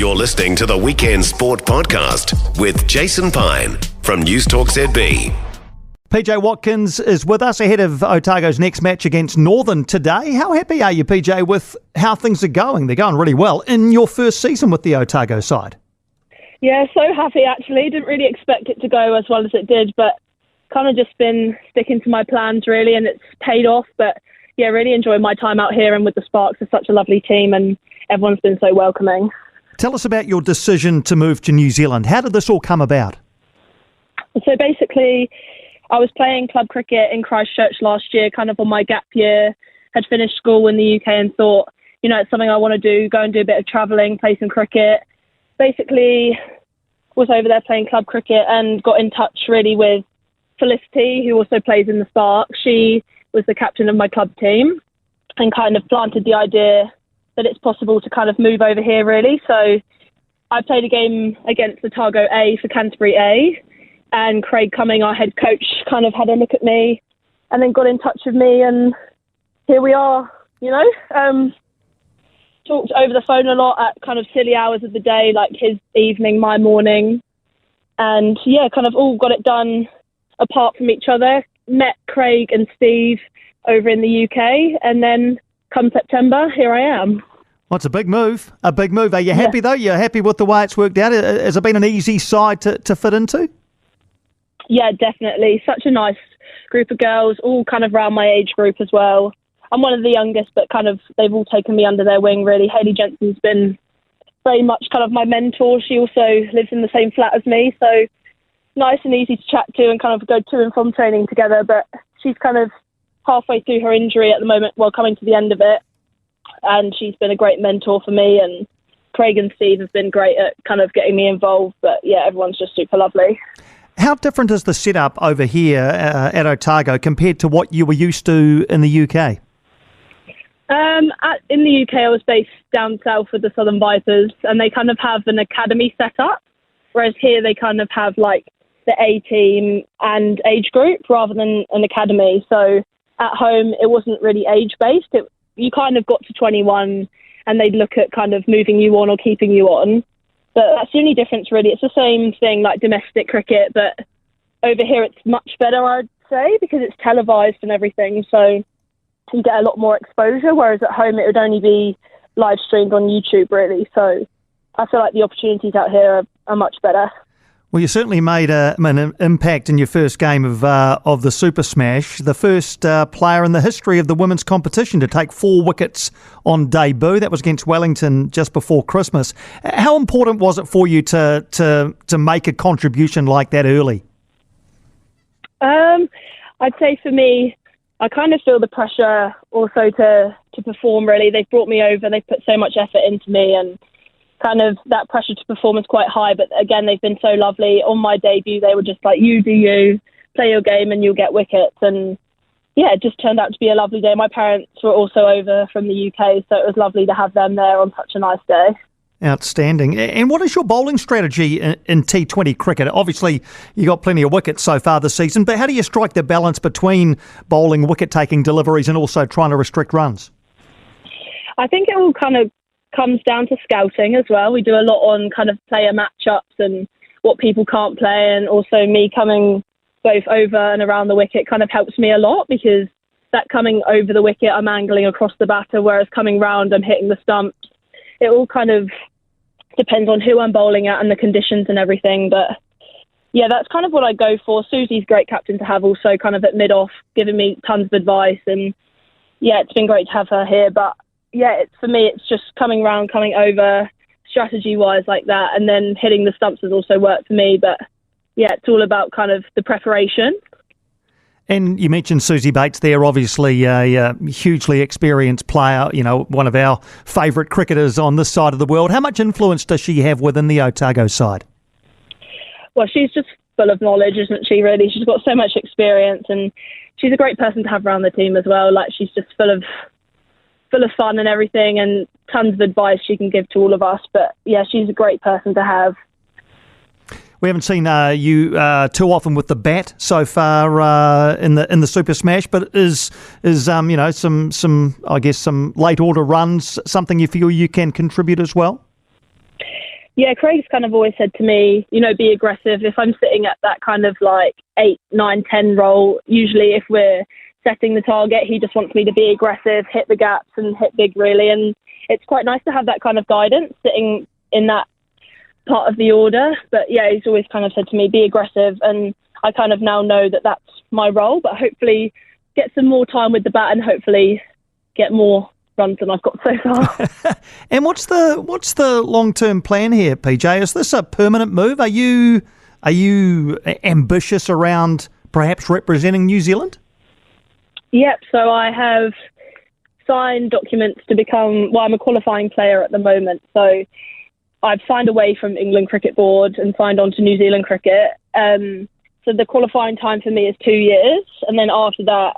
You're listening to the Weekend Sport Podcast with Jason Pine from News Talk ZB. PJ Watkins is with us ahead of Otago's next match against Northern today. How happy are you, PJ, with how things are going? They're going really well in your first season with the Otago side. Yeah, so happy actually. Didn't really expect it to go as well as it did, but kind of just been sticking to my plans really, and it's paid off. But yeah, really enjoying my time out here and with the Sparks. It's such a lovely team and everyone's been so welcoming. Tell us about your decision to move to New Zealand. How did this all come about? So basically, I was playing club cricket in Christchurch last year, kind of on my gap year, had finished school in the UK and thought, you know, it's something I want to do, go and do a bit of travelling, play some cricket. Basically, was over there playing club cricket and got in touch really with Felicity, who also plays in the Sparks. She was the captain of my club team and kind of planted the idea that it's possible to kind of move over here really. So I played a game against Otago A for Canterbury A, and Craig Cumming, our head coach, kind of had a look at me and then got in touch with me, and here we are, you know. Talked over the phone a lot at kind of silly hours of the day, like his evening, my morning. And yeah, kind of all got it done apart from each other. Met Craig and Steve over in the UK, and then come September, here I am. Well, it's a big move. A big move. Are you happy though? You're happy with the way it's worked out? Has it been an easy side to fit into? Yeah, definitely. Such a nice group of girls, all kind of around my age group as well. I'm one of the youngest, but kind of they've all taken me under their wing, really. Hayley Jensen's been very much kind of my mentor. She also lives in the same flat as me, so nice and easy to chat to and kind of go to and from training together. But she's kind of halfway through her injury at the moment, well, coming to the end of it. And she's been a great mentor for me, and Craig and Steve have been great at kind of getting me involved. But yeah, everyone's just super lovely. How different is the setup over here at Otago compared to what you were used to in the UK? In the UK, I was based down south with the Southern Vipers, and they kind of have an academy set up, whereas here they kind of have like the A team and age group rather than an academy. So at home, it wasn't really age-based. You kind of got to 21 and they'd look at kind of moving you on or keeping you on. But that's the only difference, really. It's the same thing like domestic cricket, but over here it's much better, I'd say, because it's televised and everything. So you get a lot more exposure, whereas at home it would only be live streamed on YouTube, really. So I feel like the opportunities out here are much better. Well, you certainly made an impact in your first game of the Super Smash, the first player in the history of the women's competition to take 4 wickets on debut. That was against Wellington just before Christmas. How important was it for you to make a contribution like that early? I'd say for me, I kind of feel the pressure also to perform, really. They've brought me over, they've put so much effort into me, and kind of that pressure to perform is quite high. But again, they've been so lovely. On my debut, they were just like, you do you, play your game and you'll get wickets. And yeah, it just turned out to be a lovely day. My parents were also over from the UK, so it was lovely to have them there on such a nice day. Outstanding. And what is your bowling strategy in T20 cricket? Obviously, you got plenty of wickets so far this season, but how do you strike the balance between bowling, wicket-taking deliveries and also trying to restrict runs? I think it all kind of comes down to scouting as well. We do a lot on kind of player matchups and what people can't play, and also me coming both over and around the wicket kind of helps me a lot, because that coming over the wicket, I'm angling across the batter, whereas coming round, I'm hitting the stumps. It all kind of depends on who I'm bowling at and the conditions and everything. But yeah, that's kind of what I go for. Susie's great captain to have also kind of at mid-off, giving me tons of advice. And yeah, it's been great to have her here. But yeah, for me, it's just coming round, coming over, strategy-wise like that. And then hitting the stumps has also worked for me. But yeah, it's all about kind of the preparation. And you mentioned Susie Bates there, obviously a hugely experienced player, you know, one of our favourite cricketers on this side of the world. How much influence does she have within the Otago side? Well, she's just full of knowledge, isn't she, really? She's got so much experience, and she's a great person to have around the team as well. Like, she's just full of fun and everything, and tons of advice she can give to all of us. But yeah, she's a great person to have. We haven't seen you too often with the bat so far in the Super Smash, but is you know, some I guess some late order runs something you feel you can contribute as well? Yeah, Craig's kind of always said to me, be aggressive. If I'm sitting at that kind of like 8, 9, 10 role, usually if we're setting the target, he just wants me to be aggressive, hit the gaps and hit big really. And it's quite nice to have that kind of guidance sitting in that part of the order. But yeah, he's always kind of said to me, be aggressive. And I kind of now know that that's my role, but hopefully get some more time with the bat and hopefully get more runs than I've got so far. And what's the long-term plan here, PJ? Is this a permanent move? Are you ambitious around perhaps representing New Zealand? Yep. So I have signed documents to become. Well, I'm a qualifying player at the moment. So I've signed away from England Cricket Board and signed on to New Zealand Cricket. So the qualifying time for me is 2 years, and then after that,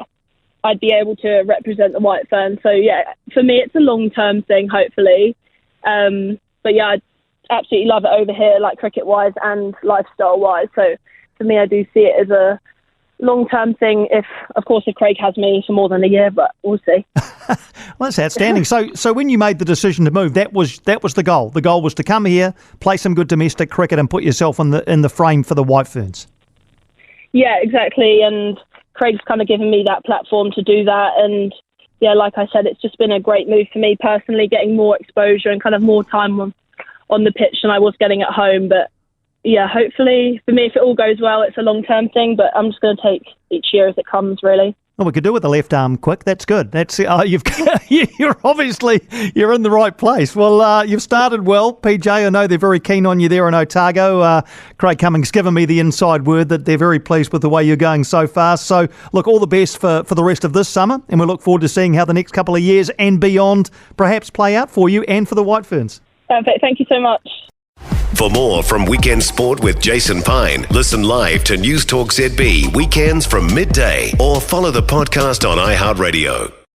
I'd be able to represent the White Ferns. So yeah, for me, it's a long-term thing, hopefully. But yeah, I absolutely love it over here, like cricket-wise and lifestyle-wise. So for me, I do see it as a long-term thing. If Craig has me for more than a year, but we'll see. Well, that's outstanding. So when you made the decision to move, that was the goal. The goal was to come here, play some good domestic cricket, and put yourself in the frame for the White Ferns. Yeah, exactly. And Craig's kind of given me that platform to do that. And yeah, like I said, it's just been a great move for me personally, getting more exposure and kind of more time on the pitch than I was getting at home. But yeah, hopefully for me, if it all goes well, it's a long-term thing, but I'm just going to take each year as it comes, really. Well, we could do with the left arm quick. That's good. That's you're in the right place. Well, you've started well, PJ. I know they're very keen on you there in Otago. Craig Cummings given me the inside word that they're very pleased with the way you're going so far. So, look, all the best for the rest of this summer, and we look forward to seeing how the next couple of years and beyond perhaps play out for you and for the White Ferns. Perfect. Thank you so much. For more from Weekend Sport with Jason Pine, listen live to News Talk ZB weekends from midday or follow the podcast on iHeartRadio.